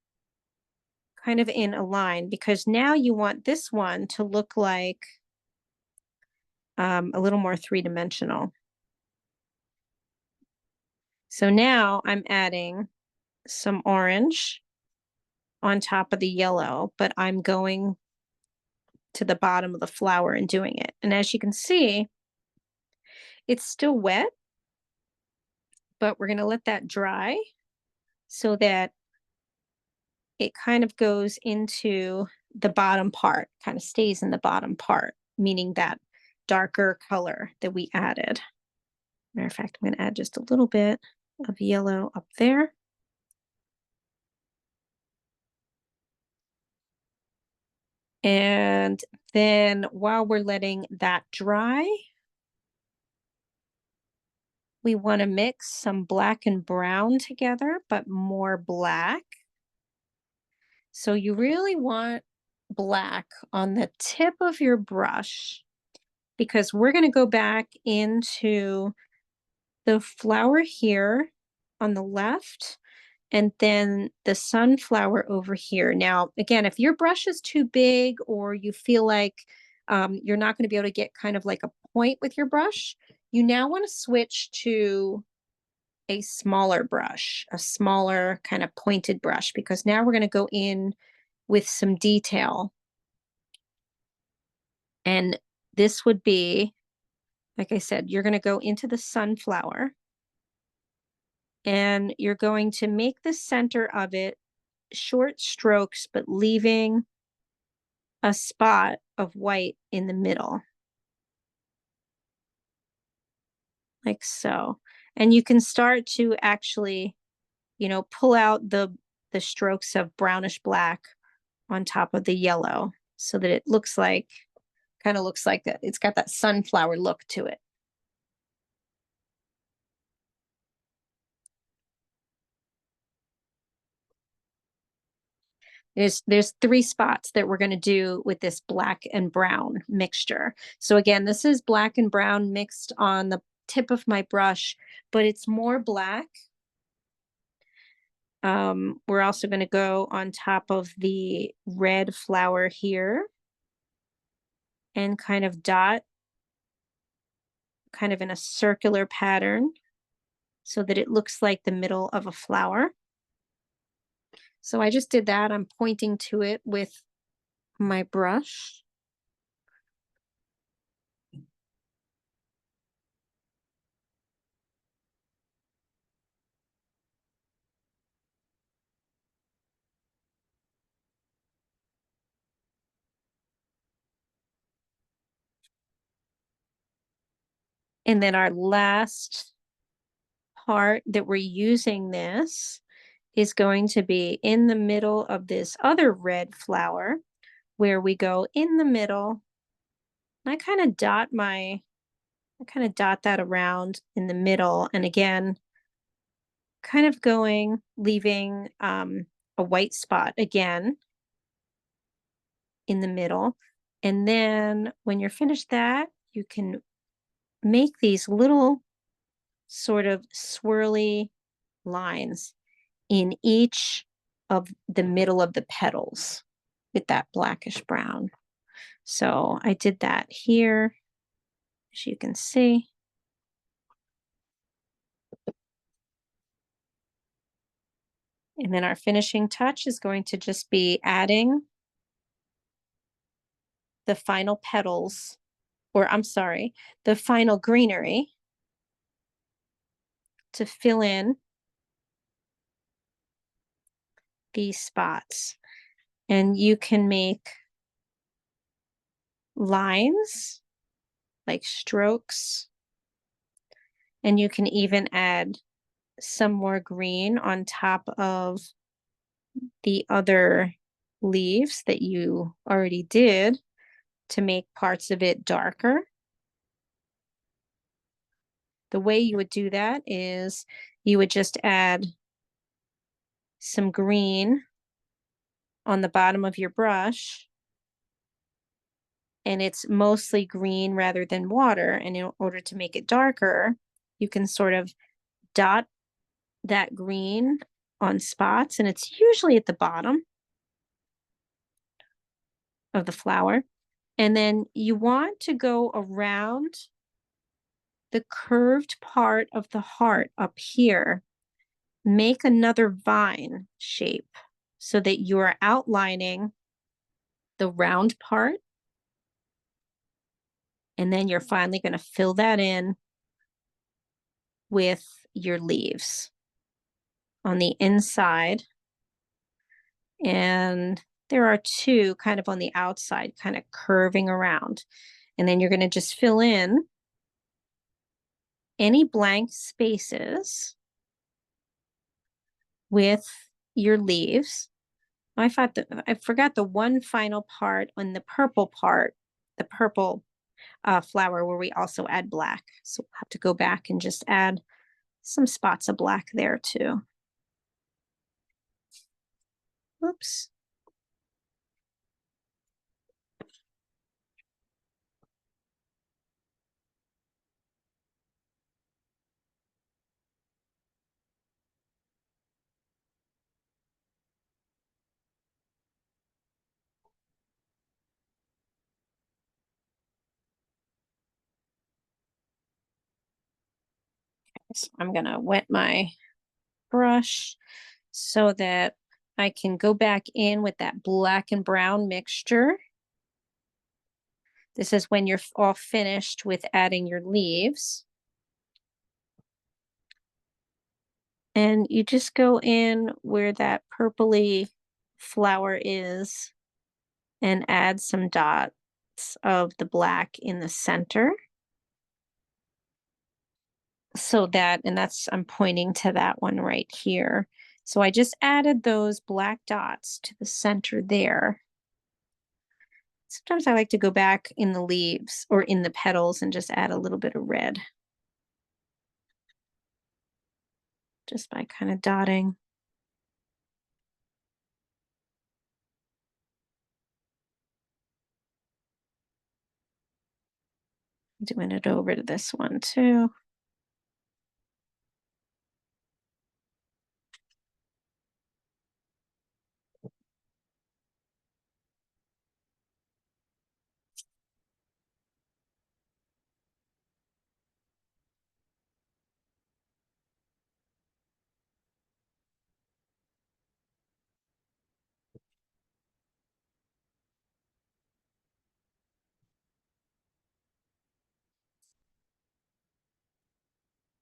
kind of in a line, because now you want this one to look like a little more three-dimensional. So now I'm adding some orange on top of the yellow, but I'm going to the bottom of the flower and doing it. And as you can see, it's still wet, but we're going to let that dry so that it kind of goes into the bottom part, kind of stays in the bottom part, meaning that darker color that we added. Matter of fact, I'm going to add just a little bit of yellow up there. And then while we're letting that dry, we want to mix some black and brown together, but more black. So you really want black on the tip of your brush, because we're going to go back into the flower here on the left, and then the sunflower over here. Now, again, if your brush is too big or you feel like you're not going to be able to get kind of like a point with your brush, you now want to switch to a smaller brush, a smaller kind of pointed brush, because now we're going to go in with some detail. And this would be, like I said, you're going to go into the sunflower and you're going to make the center of it short strokes, but leaving a spot of white in the middle, like so. And you can start to actually, pull out the strokes of brownish black on top of the yellow so that it looks like, kind of looks like that. It's got that sunflower look to it. There's three spots that we're going to do with this black and brown mixture. So again, this is black and brown mixed on the tip of my brush, but it's more black. We're also going to go on top of the red flower here and kind of dot kind of in a circular pattern so that it looks like the middle of a flower. So I just did that. I'm pointing to it with my brush. And then our last part that we're using this is going to be in the middle of this other red flower, where we go in the middle. I kind of dot that around in the middle. And again, kind of going, leaving a white spot again in the middle. And then when you're finished that, you can make these little sort of swirly lines in each of the middle of the petals with that blackish brown. So I did that here, as you can see. And then our finishing touch is going to just be adding the final petals, or I'm sorry, the final greenery to fill in these spots. And you can make lines like strokes. And you can even add some more green on top of the other leaves that you already did to make parts of it darker. The way you would do that is you would just add some green on the bottom of your brush, and it's mostly green rather than water. And in order to make it darker, you can sort of dot that green on spots, and it's usually at the bottom of the flower. And then you want to go around the curved part of the heart up here, make another vine shape so that you are outlining the round part. And then you're finally going to fill that in with your leaves on the inside. And there are two kind of on the outside, kind of curving around. And then you're going to just fill in any blank spaces with your leaves. I forgot the one final part on the purple part, the purple flower where we also add black. So we'll have to go back and just add some spots of black there too. Oops. So I'm gonna wet my brush so that I can go back in with that black and brown mixture. This is when you're all finished with adding your leaves. And you just go in where that purpley flower is and add some dots of the black in the center. So that, and that's, I'm pointing to that one right here. So I just added those black dots to the center there. Sometimes I like to go back in the leaves or in the petals and just add a little bit of red. Just by kind of dotting. Doing it over to this one too.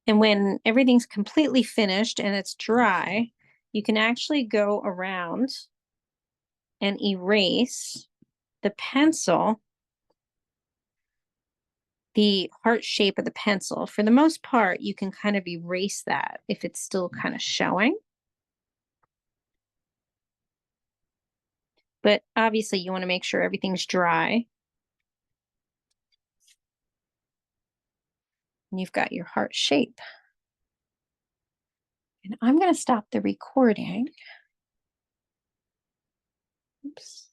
And when everything's completely finished and it's dry, you can actually go around and erase the pencil, the heart shape of the pencil. For the most part, you can kind of erase that if it's still kind of showing. But obviously you want to make sure everything's dry. And you've got your heart shape. And I'm going to stop the recording. Oops.